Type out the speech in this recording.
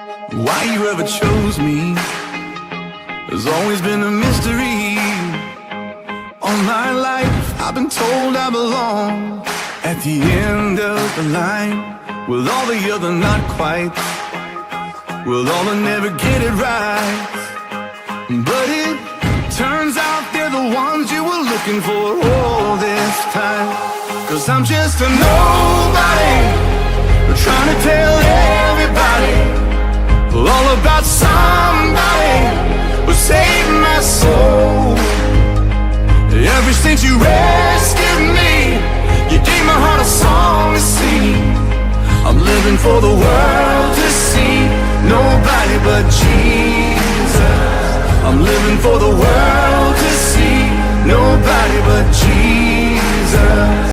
Why you ever chose me has always been a mystery. All my life I've been told I belong at the end of the line, with all the other not quite, with all that never get it right. But it turns out they're the ones you were looking for all this time. 'Cause I'm just a nobody, trying to tell everybody all about somebody who saved my soul. Ever since you rescued me, you gave my heart a song to sing. I'm living for the world to see, nobody but Jesus. I'm living for the world to see, nobody but Jesus.